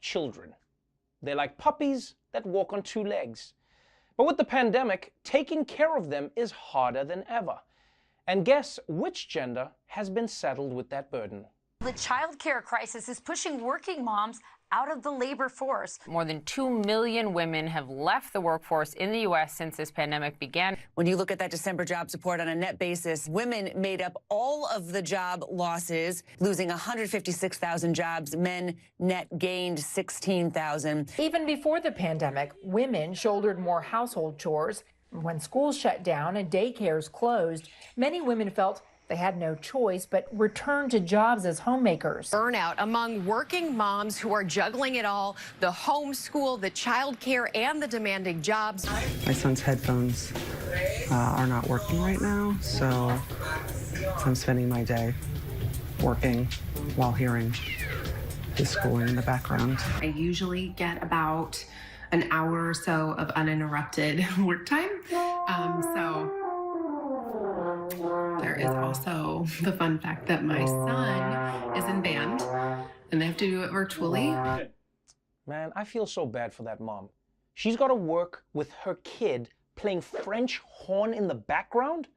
children. They're like puppies that walk on two legs. But with the pandemic, taking care of them is harder than ever. And guess which gender has been saddled with that burden? The childcare crisis is pushing working moms out of the labor force. More than 2 million women have left the workforce in the U.S. since this pandemic began. When you look at that December jobs report on a net basis, women made up all of the job losses, losing 156,000 jobs. Men net gained 16,000. Even before the pandemic, women shouldered more household chores. When schools shut down and daycares closed, many women felt they had no choice but returned to jobs as homemakers. Burnout among working moms who are juggling it all, the homeschool, the childcare, and the demanding jobs. My son's headphones are not working right now, so I'm spending my day working while hearing his schooling in the background. I usually get about an hour or so of uninterrupted work time. So there is also the fun fact that my son is in band and they have to do it virtually. Man, I feel so bad for that mom. She's got to work with her kid playing French horn in the background?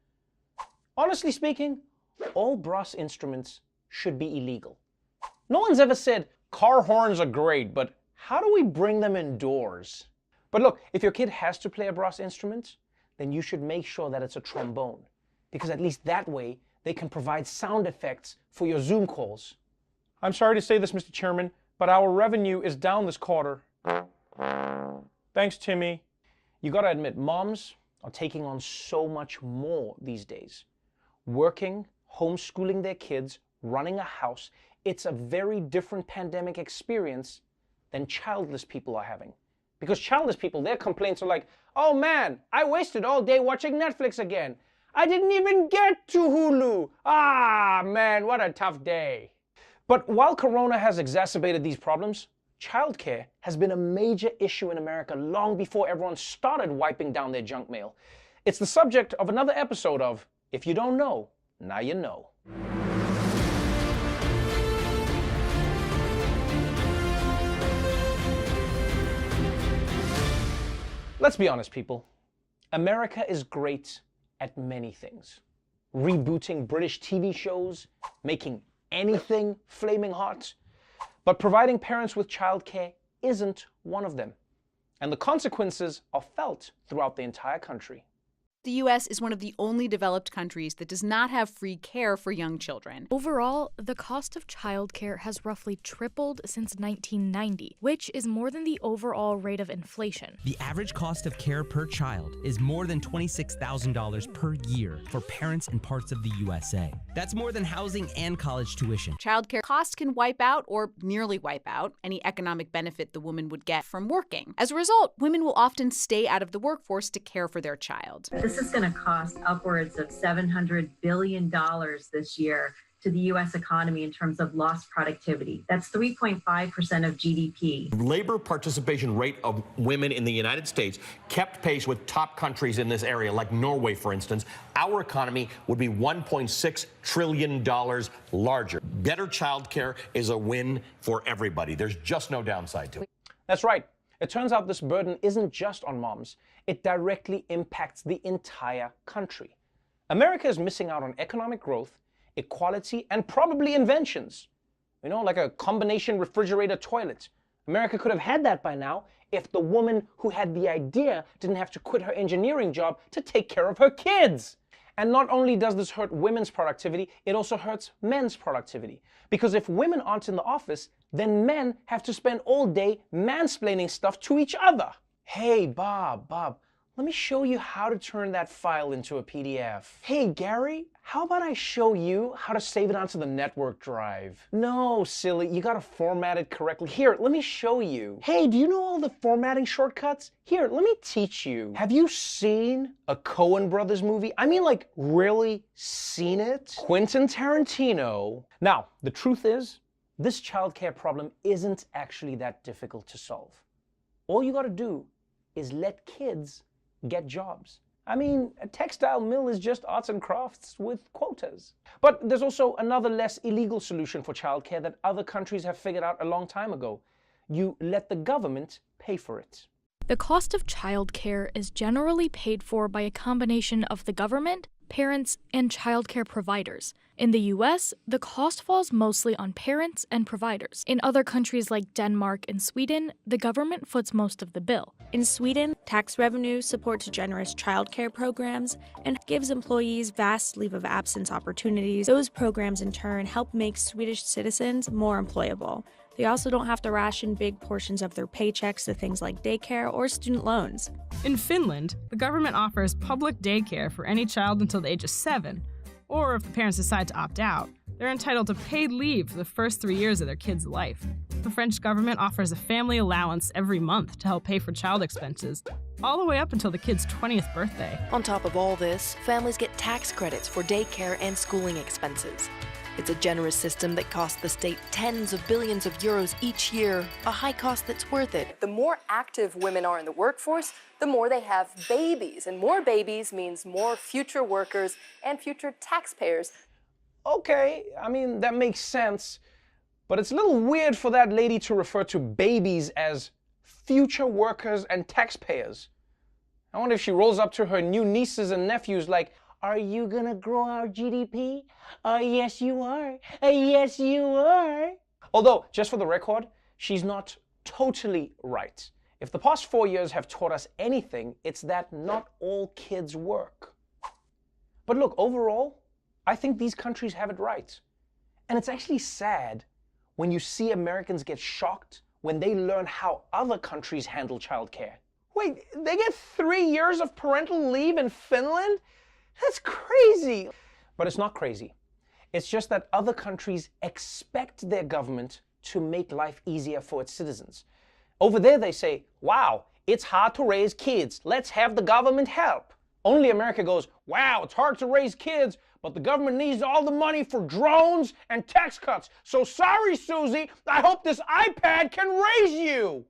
Honestly speaking, all brass instruments should be illegal. No one's ever said car horns are great, but how do we bring them indoors? But look, if your kid has to play a brass instrument, then you should make sure that it's a trombone, because at least that way they can provide sound effects for your Zoom calls. I'm sorry to say this, Mr. Chairman, but our revenue is down this quarter. Thanks, Timmy. You gotta admit, moms are taking on so much more these days. Working, homeschooling their kids, running a house, it's a very different pandemic experience than childless people are having. Because childless people, their complaints are like, oh man, I wasted all day watching Netflix again. I didn't even get to Hulu. Ah, man, what a tough day. But while Corona has exacerbated these problems, childcare has been a major issue in America long before everyone started wiping down their junk mail. It's the subject of another episode of If You Don't Know, Now You Know. Let's be honest, people. America is great at many things. Rebooting British TV shows, making anything flaming hot. But providing parents with childcare isn't one of them. And the consequences are felt throughout the entire country. The U.S. is one of the only developed countries that does not have free care for young children. Overall, the cost of childcare has roughly tripled since 1990, which is more than the overall rate of inflation. The average cost of care per child is more than $26,000 per year for parents in parts of the USA. That's more than housing and college tuition. Childcare costs can wipe out, or nearly wipe out, any economic benefit the woman would get from working. As a result, women will often stay out of the workforce to care for their child. This is going to cost upwards of $700 billion this year to the U.S. economy in terms of lost productivity. That's 3.5% of GDP. Labor participation rate of women in the United States kept pace with top countries in this area, like Norway, for instance. Our economy would be $1.6 trillion larger. Better child care is a win for everybody. There's just no downside to it. That's right. It turns out this burden isn't just on moms. It directly impacts the entire country. America is missing out on economic growth, equality, and probably inventions. You know, like a combination refrigerator toilet. America could have had that by now if the woman who had the idea didn't have to quit her engineering job to take care of her kids. And not only does this hurt women's productivity, it also hurts men's productivity. Because if women aren't in the office, then men have to spend all day mansplaining stuff to each other. Hey, Bob, let me show you how to turn that file into a PDF. Hey, Gary, how about I show you how to save it onto the network drive? No, silly, you gotta format it correctly. Here, let me show you. Hey, do you know all the formatting shortcuts? Here, let me teach you. Have you seen a Coen Brothers movie? I mean, like, really seen it? Quentin Tarantino. Now, the truth is, this childcare problem isn't actually that difficult to solve. All you gotta do is let kids get jobs. I mean, a textile mill is just arts and crafts with quotas. But there's also another less illegal solution for childcare that other countries have figured out a long time ago. you let the government pay for it. The cost of childcare is generally paid for by a combination of the government, parents, and childcare providers. In the US, the cost falls mostly on parents and providers. In other countries like Denmark and Sweden, the government foots most of the bill. In Sweden, tax revenue supports generous childcare programs and gives employees vast leave of absence opportunities. Those programs in turn help make Swedish citizens more employable. They also don't have to ration big portions of their paychecks to things like daycare or student loans. In Finland, the government offers public daycare for any child until the age of 7. Or if the parents decide to opt out, they're entitled to paid leave for the first 3 years of their kid's life. The French government offers a family allowance every month to help pay for child expenses, all the way up until the kid's 20th birthday. On top of all this, families get tax credits for daycare and schooling expenses. It's a generous system that costs the state tens of billions of euros each year, a high cost that's worth it. The more active women are in the workforce, the more they have babies. And more babies means more future workers and future taxpayers. Okay, I mean, that makes sense. But it's a little weird for that lady to refer to babies as future workers and taxpayers. I wonder if she rolls up to her new nieces and nephews like, "Are you gonna grow our GDP? Yes you are. Yes you are." Although, just for the record, she's not totally right. If the past 4 years have taught us anything, it's that not all kids work. But look, overall, I think these countries have it right. And it's actually sad when you see Americans get shocked when they learn how other countries handle childcare. Wait, they get 3 years of parental leave in Finland? That's crazy. But it's not crazy. It's just that other countries expect their government to make life easier for its citizens. Over there they say, "Wow, it's hard to raise kids. Let's have the government help." Only America goes, "Wow, it's hard to raise kids, but the government needs all the money for drones and tax cuts. So sorry, Susie, I hope this iPad can raise you."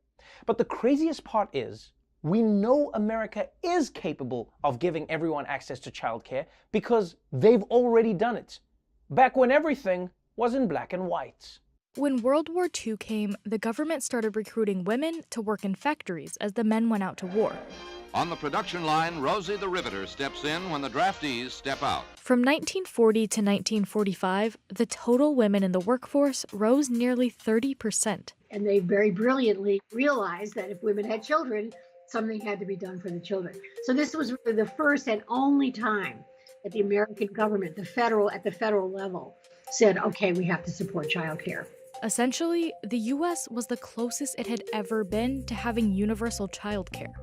But the craziest part is, we know America is capable of giving everyone access to childcare because they've already done it, back when everything was in black and white. When World War II came, the government started recruiting women to work in factories as the men went out to war. On the production line, Rosie the Riveter steps in when the draftees step out. From 1940 to 1945, the total women in the workforce rose nearly 30%. And they very brilliantly realized that if women had children, something had to be done for the children. So this was really the first and only time that the American government, at the federal level, said, okay, we have to support childcare. Essentially, the U.S. was the closest it had ever been to having universal childcare.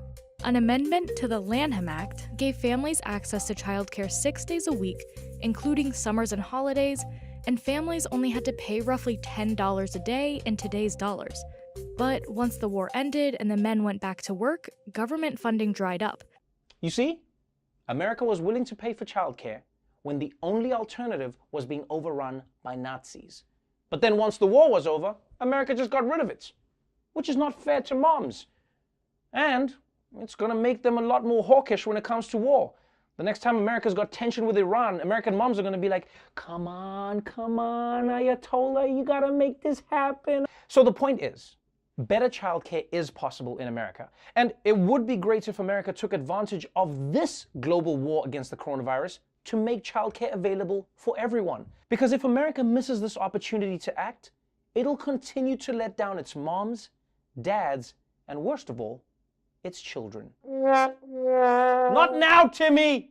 An amendment to the Lanham Act gave families access to childcare 6 days a week, including summers and holidays, and families only had to pay roughly $10 a day in today's dollars. But once the war ended and the men went back to work, government funding dried up. You see, America was willing to pay for childcare when the only alternative was being overrun by Nazis. But then once the war was over, America just got rid of it, which is not fair to moms. And it's going to make them a lot more hawkish when it comes to war. The next time America's got tension with Iran, American moms are going to be like, come on, Ayatollah, you got to make this happen. So the point is, better childcare is possible in America. And it would be great if America took advantage of this global war against the coronavirus to make childcare available for everyone. Because if America misses this opportunity to act, it'll continue to let down its moms, dads, and worst of all, its children. Not now, Timmy!